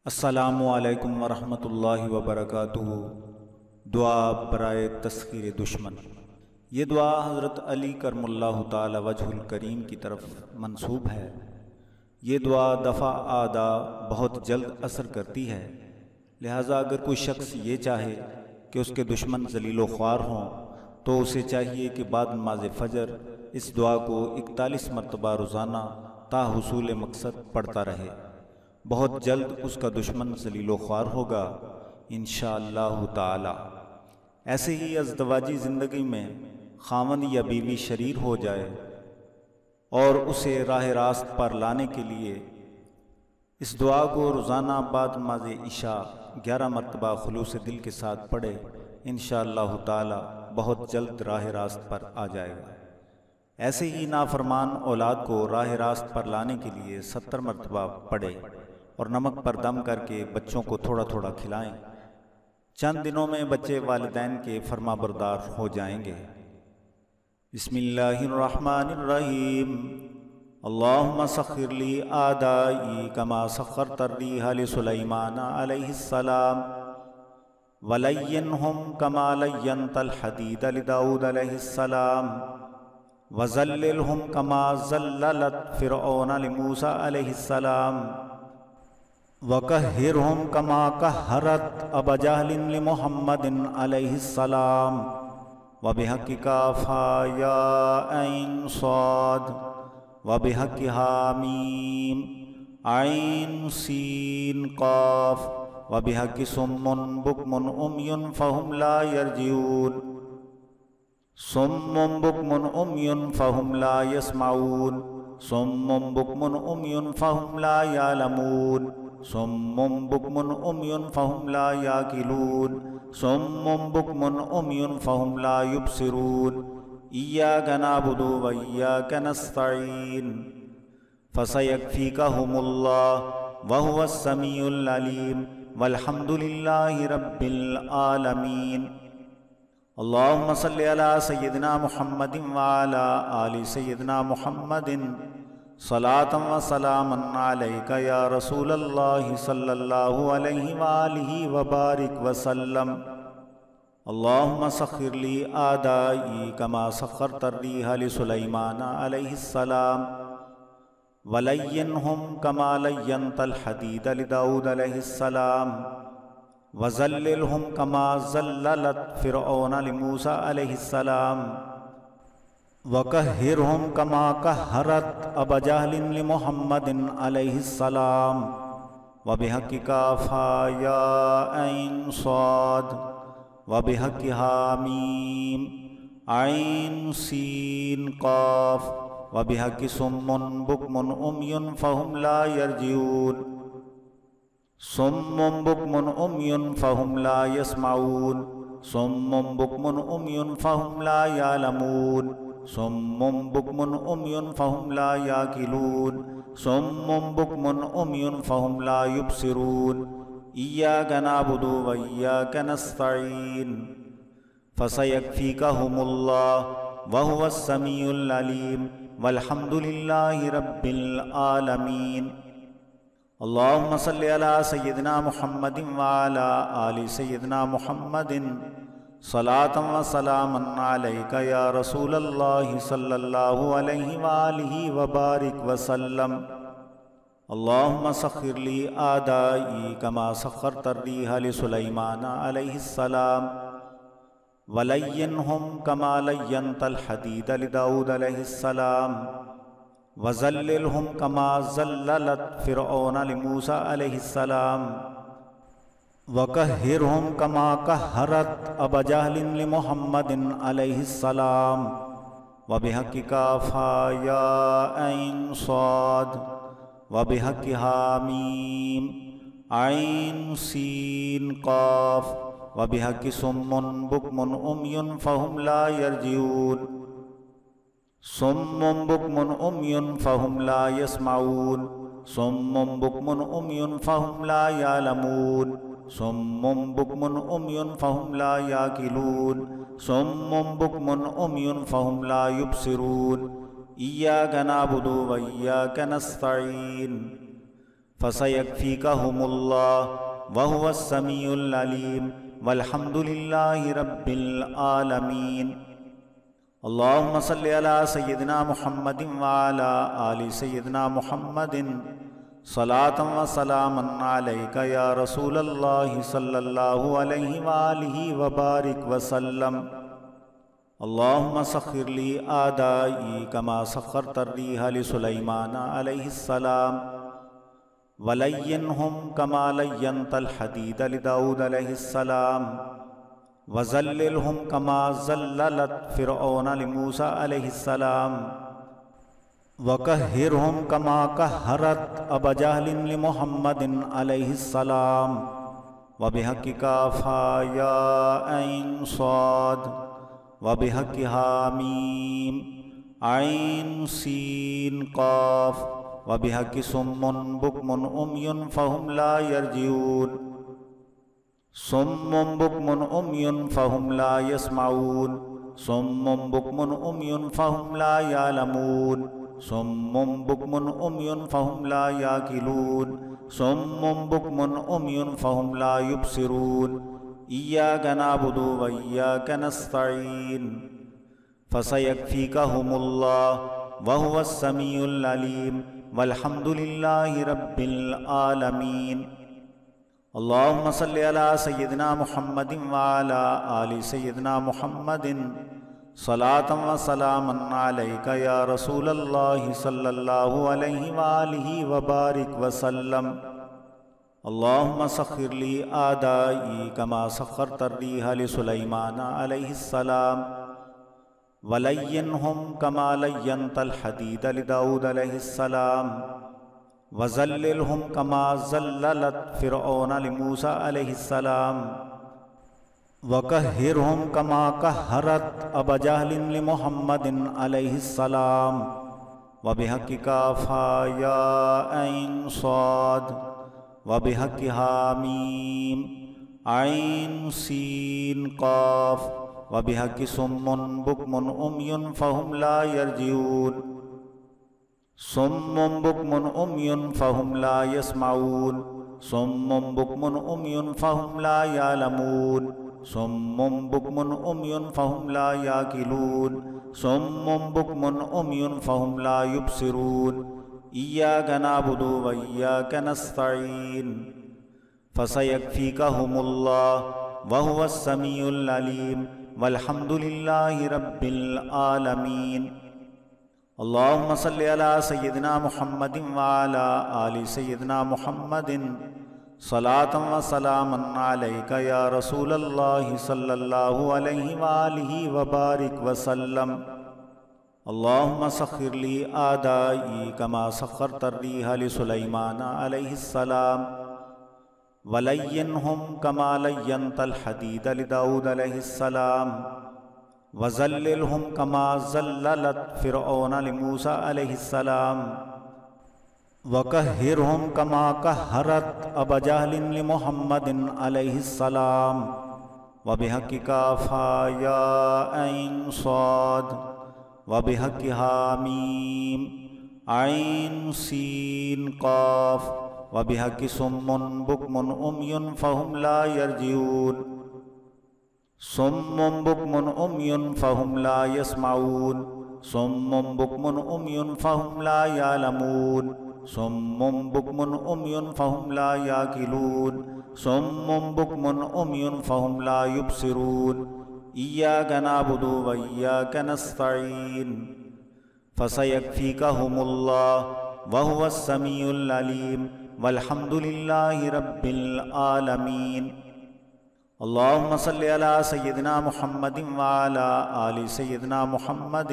السلام علیکم ورحمۃ اللہ وبرکاتہ۔ دعا برائے تسخیر دشمن۔ یہ دعا حضرت علی کرم اللہ تعالی وجہ الکریم کی طرف منسوب ہے۔ یہ دعا دفع اعداء بہت جلد اثر کرتی ہے، لہٰذا اگر کوئی شخص یہ چاہے کہ اس کے دشمن ذلیل و خوار ہوں تو اسے چاہیے کہ بعد نماز فجر اس دعا کو 41 مرتبہ روزانہ تا حصول مقصد پڑھتا رہے۔ بہت جلد اس کا دشمن ذلیل و خوار ہوگا انشاءاللہ تعالی۔ ایسے ہی ازدواجی زندگی میں خاوند یا بیوی شریر ہو جائے اور اسے راہ راست پر لانے کے لیے اس دعا کو روزانہ بعد نماز عشاء 11 مرتبہ خلوص دل کے ساتھ پڑھے، انشاءاللہ تعالی بہت جلد راہ راست پر آ جائے گا۔ ایسے ہی نافرمان اولاد کو راہ راست پر لانے کے لیے 70 مرتبہ پڑھے اور نمک پر دم کر کے بچوں کو تھوڑا تھوڑا کھلائیں۔ چند دنوں میں بچے والدین کے فرما بردار ہو جائیں گے۔ بسم اللہ الرحمن الرحیم۔ اللہم سخر لی اعدائی کما سخرت الریح لسلیمان علیہ السلام ولینہم کما لینت الحدید لداود علیہ السلام وذللہم کما ذللت فرعون لموسیٰ علیہ السلام وَقَهِّرْهُمْ كَمَا قَهَّرَتْ أَبَا جَهْلٍ لِمُحَمَّدٍ عَلَيْهِ السَّلَامِ وَبِحَقِّ كَافَ يَا عَيْنُ صَادٍ وَبِحَقِّ حَامِيمٍ عَيْنُ سِين قَافٍ وَبِحَقِّ صُمٌّ بُكْمٌ أُمْيٌ فَهُمْ لَا يَرْجِعُونَ صُمٌّ بُكْمٌ أُمْيٌ فَهُمْ لَا يَسْمَعُونَ صُمٌّ بُكْمٌ أُمْيٌ فَهُمْ لَا يَعْلَمُونَ صُمٌّ بُكْمٌ أُمْيٌ فَهُمْ لَا يَعْقِلُونَ صُمٌّ بُكْمٌ أُمْيٌ فَهُمْ لَا يُبْصِرُونَ إِيَّاكَ نَعْبُدُ وَإِيَّاكَ نَسْتَعِينُ فَسَيَكْفِيكَهُمُ اللَّهُ وَهُوَ السَّمِيعُ الْعَلِيمُ وَالْحَمْدُ لِلَّهِ رَبِّ الْعَالَمِينَ۔ اللهم صل على سيدنا محمد وعلى آل سيدنا محمد صلاة وسلاما عليك يا رسول الله صلى الله عليه وآله وبارك وسلم۔ اللهم سخر لي أعدائي كما سخرت الريح لسليمان عليه السلام ولينهم كما لينت الحديد لداود عليه السلام وَذَلِّلْهُمْ كَمَا ذَلَّلَتْ فِرْعَوْنَ لِمُوسَىٰ عَلَيْهِ السَّلَامِ وَقَهِّرْهُمْ كَمَا قَهَّرَتْ أَبَا جَهْلٍ لِمُحَمَّدٍ عَلَيْهِ السَّلَامِ وَبِحَقِّ كَافَ يَا عَيْنُ صَادٍ وَبِحَقِّ حَامِيمٍ عَيْنُ سِين قَافٍ وَبِحَقِّ صُمٌّ بُكْمٌ أُمْيٌ فَهُمْ لَا يَرْجِعُونَ صُمٌّ بُكْمٌ أُمْيٌ فَهُمْ لَا يَسْمَعُونَ صُمٌّ بُكْمٌ أُمْيٌ فَهُمْ لَا يَعْلَمُونَ صُمٌّ بُكْمٌ أُمْيٌ فَهُمْ لَا يَعْقِلُونَ صُمٌّ بُكْمٌ أُمْيٌ فَهُمْ لَا يُبْصِرُونَ إِيَّاكَ نَعْبُدُ وَإِيَّاكَ نَسْتَعِينُ فَسَيَكْفِيكَهُمُ اللَّهُ وَهُوَ السَّمِيعُ الْعَلِيمُ وَالْحَمْدُ لِلَّهِ رَبِّ الْعَالَمِينَ۔ اللهم صل على سيدنا محمد وعلى آل سيدنا محمد صلاة وسلاما عليك يا رسول الله صلى الله عليه وآله وبارك وسلم۔ اللهم سخر لي أعدائي كما سخرت الريح لسليمان عليه السلام ولينهم كما لينت الحديد لداود عليه السلام وَذَلِّلْهُمْ كَمَا ذَلَّلَتْ فِرْعَوْنَ لِمُوسَىٰ عَلَيْهِ السَّلَامِ وَقَهِّرْهُمْ كَمَا قَهَّرَتْ أَبَا جَهْلٍ لِمُحَمَّدٍ عَلَيْهِ السَّلَامِ وَبِحَقِّ كَافَ يَا عَيْنُ صَادٍ وَبِحَقِّ حَامِيمٍ عَيْنُ سِين قَافٍ وَبِحَقِّ صُمٌّ بُكْمٌ أُمْيٌ فَهُمْ لَا يَرْجِعُونَ صُمٌّ بُكْمٌ أُمْيٌ فَهُمْ لَا يَسْمَعُونَ صُمٌّ بُكْمٌ أُمْيٌ فَهُمْ لَا يَعْلَمُونَ صُمٌّ بُكْمٌ أُمْيٌ فَهُمْ لَا يَعْقِلُونَ صُمٌّ بُكْمٌ أُمْيٌ فَهُمْ لَا يُبْصِرُونَ إِيَّاكَ نَعْبُدُ وَإِيَّاكَ نَسْتَعِينُ فسيكفيكهم الله وهو السميع العليم والحمد لله رب العالمين. اللهم صل على سيدنا محمد وعلى آل سيدنا محمد صلاة وسلاما عليك يا رسول الله صلى الله عليه وآله وبارك وسلم. اللهم سخر لي أعدائي كما سخرت الريح لسليمان عليه السلام ولينهم كما لينت الحديد لداود عليه السلام وذللهم كما ذللت فرعون لموسى عليه السلام وقهرهم كما قهرت أبا جهل لمحمد عليه السلام وبحق كافها يا عين صاد وبحق حاميم عين سين قاف وبحق صم بكم أمي فهم لا يرجعون صم بكم أمي فهم لا يسمعون صم بكم أمي فهم لا يعلمون صم بكم أمي فهم لا يعقلون صم بكم أمي فهم لا يبصرون. إياك نعبد وإياك نستعين فسيكفيكهم الله وهو السميع العليم والحمد لله رب العالمين. اللهم صل على سيدنا محمد وعلى آل سيدنا محمد صلاة وسلاما عليك يا رسول الله صلى الله عليه وآله وبارك وسلم. اللهم سخر لي أعدائي كما سخرت الريح لسليمان عليه السلام ولينهم كما لينت الحديد لداود عليه السلام وذللهم كما ذللت فرعون لموسى عليه السلام وقهرهم كما قهرت أبا جهل لمحمد عليه السلام وبحق كافها يا عين صاد وبحق حاميم عين سين قاف وبحق صم بكم أمي فهم لا يرجعون صم بكم أمي فهم لا يسمعون صم بكم أمي فهم لا يعلمون صم بكم أمي فهم لا يعقلون صم بكم أمي فهم لا يبصرون. إياك نعبد وإياك نستعين فسيكفيكهم الله وهو السميع العليم والحمد لله رب العالمين. اللهم صل على سيدنا محمد وعلى آل سيدنا محمد صلاة وسلاما عليك يا رسول الله صلى الله عليه وآله وبارك وسلم. اللهم سخر لي أعدائي كما سخرت الريح لسليمان عليه السلام ولينهم كما لينت الحديد لداود عليه السلام وذللهم كما ذللت فرعون لموسى عليه السلام وقهرهم كما قهرت أبا جهل لمحمد عليه السلام وبحق كافها يا عين صاد وبحق حاميم عين سين قاف وبحق صم بكم أمي فهم لا يرجعون صم بكم أمي فهم لا يسمعون صم بكم أمي فهم لا يعلمون صم بكم أمي فهم لا يعقلون صم بكم أمي فهم لا يبصرون. إياك نعبد وإياك نستعين فسيكفيكهم الله وهو السميع العليم والحمد لله رب العالمين. اللهم صل على سيدنا محمد وعلى آل سيدنا محمد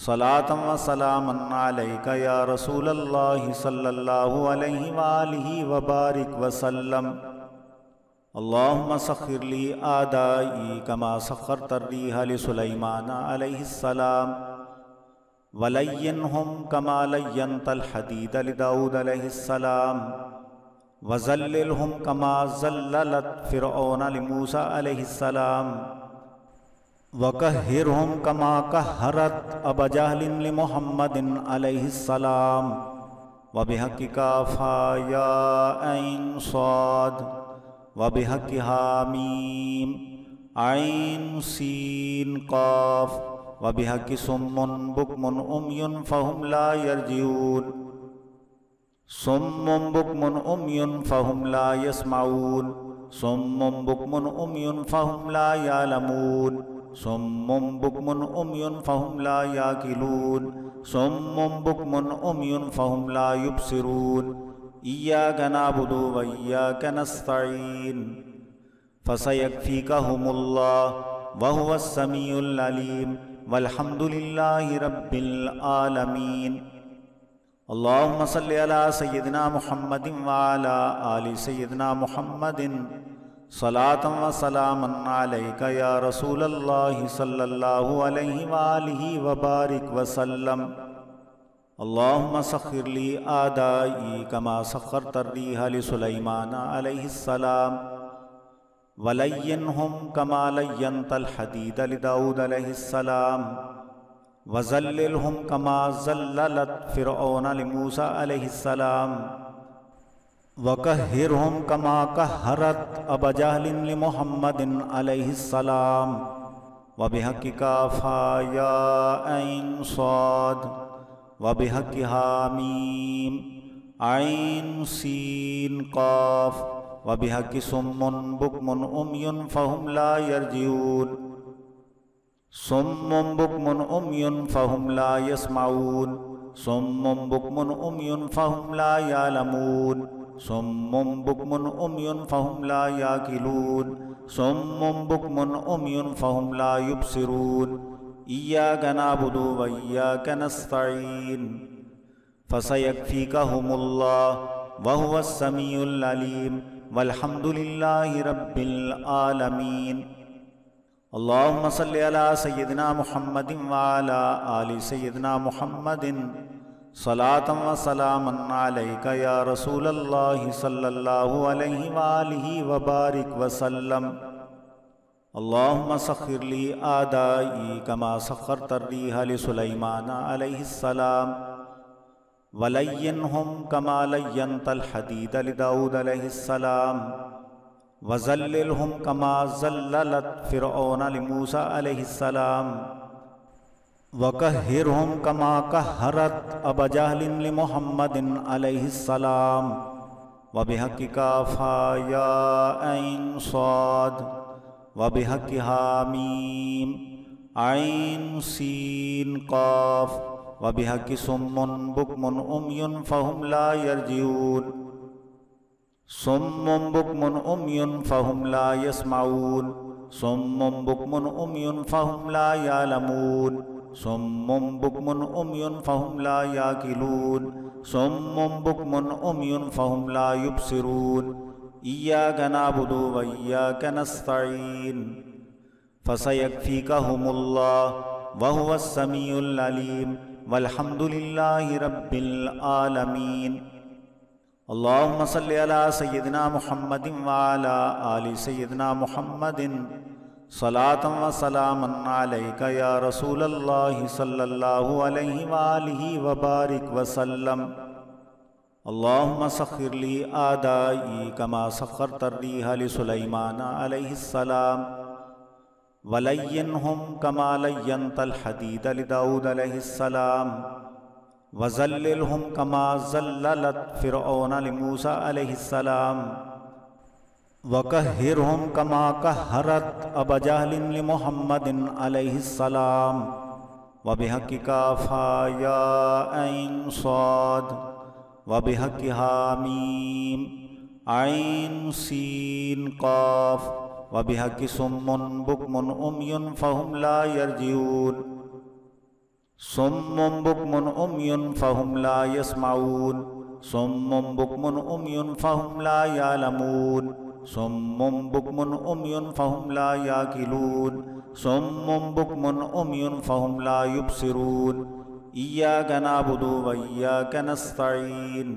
صلاة وسلاما عليك يا رسول الله صلى الله عليه وآله وبارك وسلم. اللهم سخر لي أعدائي كما سخرت الريح لسليمان عليه السلام ولينهم كما لينت الحديد لداود عليه السلام وذللهم كما ذللت فرعون لموسى عليه السلام وقهرهم كما قهرت أبا جهل لمحمد عليه السلام وبحق کافا یا عین صاد وبحق حامیم عین سین قاف وبحق صم بکم عمی فہم لا یرجعون صم بکم عمی فہم لا یسمعون صم بکم عمی فہم لا یعلمون صم بکم عمی فہم لا یعقلون صم بکم عمی فہم لا یبصرون ایاک نعبد و ایاک نستعین فسیکفیکہم اللہ وہو السمیع العلیم والحمد للہ رب العالمین۔ اللہم صلی علی سیدنا محمد وعلی آل سیدنا محمد صلاۃ و سلاما علیک یا رسول اللہ صلی اللہ علیہ وآلہ وبارک وسلم۔ اللہم سخر لی اعدائی کما سخرت الریح لسلیمان علیہ السلام وَلَيِّنْهُمْ كَمَا لَيَّنْتَ الْحَدِيدَ لِدَاوُدَ عَلَيْهِ السَّلَامِ وَذَلِّلْهُمْ كَمَا ذَلَّلَتْ فِرْعَوْنَ لِمُوسَى عَلَيْهِ السَّلَامِ وَكَهِّرْهُمْ كَمَا كَهَّرَتْ أَبَا جَهْلٍ لِمُحَمَّدٍ عَلَيْهِ السَّلَامِ وَبِحَقِّ كَافَا يَا عَيْنُ صَادٍ وَبِحَقِّ حَامِيمٍ عَيْنُ سِين قَاف وبحق صم بکم عمی فہم لا یرجعون صم بکم عمی فہم لا یسمعون صم بکم عمی فہم لا یعلمون صم بکم عمی فہم لا یعقلون صم بکم عمی فہم لا یبصرون ایاک نعبد و ایاک نستعین فسیکفیکہم اللہ وہو السمیع العلیم والحمد للہ رب العالمین۔ اللہم صلی علی سیدنا محمد وعلی آل سیدنا محمد صلاۃ و سلاما علیک یا رسول اللہ صلی اللہ علیہ وآلہ وبارک وسلم۔ اللہم سخر لی اعدائی کما سخرت الریح لسلیمان علیہ السلام وَلَيِّنْهُمْ كَمَا لَيَّنْتَ الْحَدِيدَ لِدَاوُدَ عَلَيْهِ السَّلَامِ وَذَلِّلْهُمْ كَمَا ذَلَّلَتْ فِرْعَوْنَ لِمُوسَى عَلَيْهِ السَّلَامِ وَكَهِّرْهُمْ كَمَا كَهَّرَتْ أَبَا جَهْلٍ لِمُحَمَّدٍ عَلَيْهِ السَّلَامِ وَبِحَقِّ كَافَا يَا عَيْنُ صَادٍ وَبِحَقِّ حَامِيمٍ عَيْنُ سِين قَاف وبحق صم بکم عمی فہم لا یرجعون صم بکم عمی فہم لا یسمعون صم بکم عمی فہم لا یعلمون صم بکم عمی فہم لا یعقلون صم بکم عمی فہم لا یبصرون ایاک نعبد و ایاک نستعین فسیکفیکہم اللہ وہو السمیع العلیم والحمد للہ رب العالمین۔ اللہم صلی علی سیدنا محمد وعلی آل سیدنا محمد صلاۃ و سلاما علیک یا رسول اللہ صلی اللہ علیہ وآلہ وبارک وسلم۔ اللہم سخر لی اعدائی کما سخرت الریح لسلیمان علیہ السلام وَلَيِّنْهُمْ كَمَا لَيَّنْتَ الْحَدِيدَ لِدَاوُدَ عَلَيْهِ السَّلَامِ وَذَلِّلْهُمْ كَمَا ذَلَّلَتْ فِرْعَوْنَ لِمُوسَى عَلَيْهِ السَّلَامِ وَكَهِّرْهُمْ كَمَا كَهَّرَتْ أَبَا جَهْلٍ لِمُحَمَّدٍ عَلَيْهِ السَّلَامِ وَبِحَقِّ كَافَا يَا عَيْنُ صَادٍ وَبِحَقِّ حَامِيمٍ عَيْنُ سِين قَاف وبحق صم بکم عمی فہم لا یرجعون صم بکم عمی فہم لا یسمعون صم بکم عمی فہم لا یعلمون صم بکم عمی فہم لا یعقلون صم بکم عمی فہم لا یبصرون ایاک نعبد و ایاک نستعین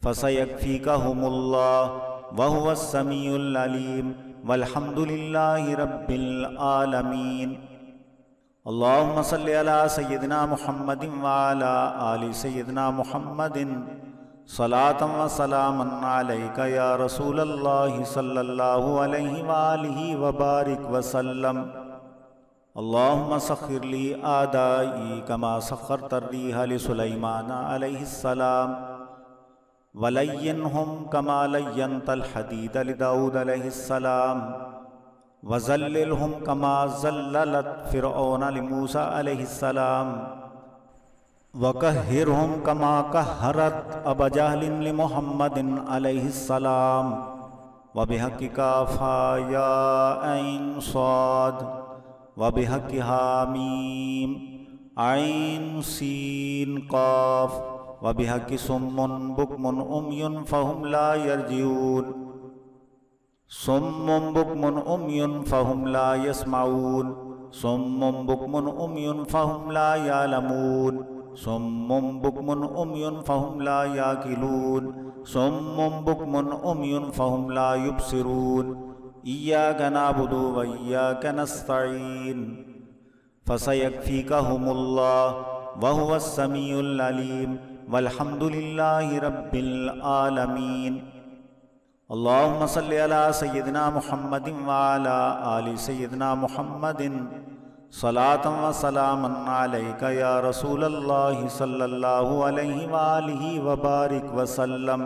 فسیکفیکہم اللہ وہو السمیع العلیم والحمد للہ رب العالمین۔ اللهم صل على سيدنا محمد وعلى آل سيدنا محمد صلاة وسلاما عليك يا رسول الله صلى الله عليه وآله وبارك وسلم. اللهم سخر لي أعدائي كما سخرت الريح لسليمان عليه السلام ولينهم كما لينت الحديد لداود عليه السلام وذللهم كما ذللت فرعون لموسى عليه السلام وقهرهم كما قهرت أبا جهل لمحمد عليه السلام وبحق كافها يا عين صاد وبحق حاميم عين سين قاف وبحق صم بكم أمي فهم لا يرجعون صم بكم أمي فهم لا يسمعون صم بكم أمي فهم لا يعلمون صم بكم أمي فهم لا يعقلون صم بكم أمي فهم لا يبصرون إياك نعبد وإياك نستعين فسيكفيكهم الله وهو السميع العليم والحمد لله رب العالمين. اللهم صل على سيدنا محمد وعلى آل سيدنا محمد صلاة وسلاما عليك يا رسول الله صلى الله عليه وآله وبارك وسلم.